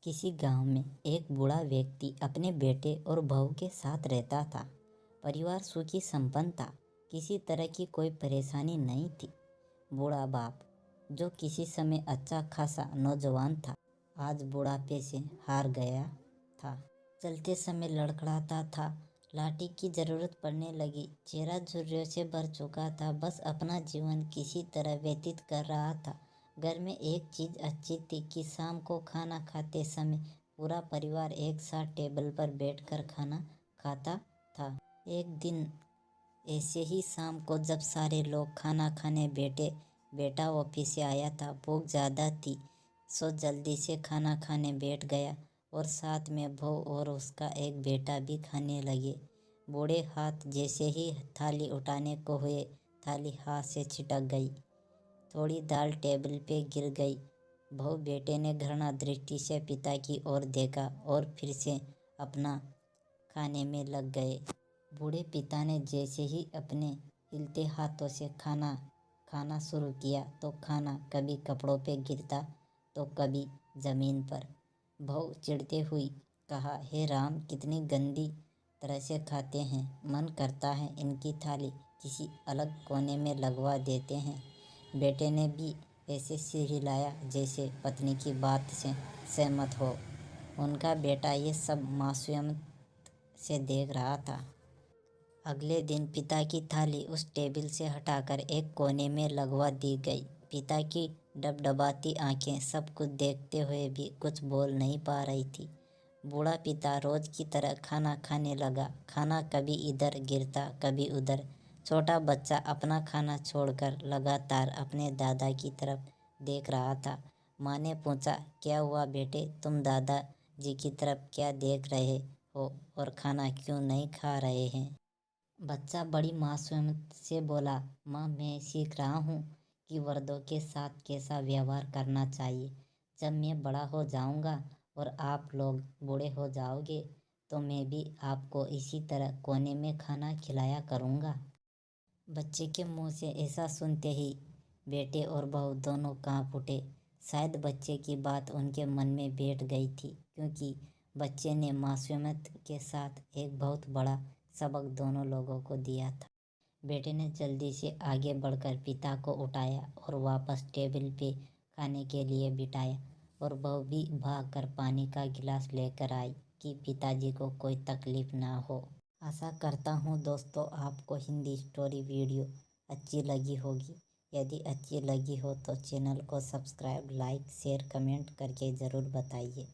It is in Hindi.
किसी गांव में एक बूढ़ा व्यक्ति अपने बेटे और बहू के साथ रहता था। परिवार सुखी संपन्न था। किसी तरह की कोई परेशानी नहीं थी। बूढ़ा बाप, जो किसी समय अच्छा खासा नौजवान था, आज बुढ़ापे से हार गया था। चलते समय लड़खड़ाता था। लाठी की जरूरत पड़ने लगी। चेहरा झुर्रियों से भर चुका था। बस अपना जीवन किसी तरह व्यतीत कर रहा था। घर में एक चीज अच्छी थी कि शाम को खाना खाते समय पूरा परिवार एक साथ टेबल पर बैठकर खाना खाता था। एक दिन ऐसे ही शाम को जब सारे लोग खाना खाने बैठे, बेटा ऑफिस से आया था। भूख ज़्यादा थी, सो जल्दी से खाना खाने बैठ गया और साथ में बहू और उसका एक बेटा भी खाने लगे। बूढ़े हाथ जैसे ही थाली उठाने को हुए, थाली हाथ से छिटक गई। थोड़ी दाल टेबल पे गिर गई। बहू बेटे ने घृणा दृष्टि से पिता की ओर देखा और फिर से अपना खाने में लग गए। बूढ़े पिता ने जैसे ही अपने हिलते हाथों से खाना खाना शुरू किया तो खाना कभी कपड़ों पे गिरता तो कभी जमीन पर। बहू चिढ़ते हुई कहा, हे राम, कितनी गंदी तरह से खाते हैं। मन करता है इनकी थाली किसी अलग कोने में लगवा देते हैं। बेटे ने भी ऐसे सिर हिलाया जैसे पत्नी की बात से सहमत हो। उनका बेटा ये सब मासूमियत से देख रहा था। अगले दिन पिता की थाली उस टेबल से हटाकर एक कोने में लगवा दी गई। पिता की डबडबाती आंखें सब कुछ देखते हुए भी कुछ बोल नहीं पा रही थी। बूढ़ा पिता रोज की तरह खाना खाने लगा। खाना कभी इधर गिरता कभी उधर। छोटा बच्चा अपना खाना छोड़कर लगातार अपने दादा की तरफ देख रहा था। माँ ने पूछा, क्या हुआ बेटे, तुम दादा जी की तरफ क्या देख रहे हो और खाना क्यों नहीं खा रहे हैं? बच्चा बड़ी मासूमियत से बोला, माँ, मैं सीख रहा हूँ कि वर्दों के साथ कैसा व्यवहार करना चाहिए। जब मैं बड़ा हो जाऊँगा और आप लोग बूढ़े हो जाओगे तो मैं भी आपको इसी तरह कोने में खाना खिलाया करूँगा। बच्चे के मुंह से ऐसा सुनते ही बेटे और बहू दोनों कांप उठे। शायद बच्चे की बात उनके मन में बैठ गई थी, क्योंकि बच्चे ने मासूमियत के साथ एक बहुत बड़ा सबक दोनों लोगों को दिया था। बेटे ने जल्दी से आगे बढ़कर पिता को उठाया और वापस टेबल पे खाने के लिए बिठाया, और बहू भी भागकर पानी का गिलास लेकर आई कि पिताजी को कोई तकलीफ ना हो। आशा करता हूँ दोस्तों, आपको हिंदी स्टोरी वीडियो अच्छी लगी होगी। यदि अच्छी लगी हो तो चैनल को सब्सक्राइब, लाइक, शेयर, कमेंट करके ज़रूर बताइए।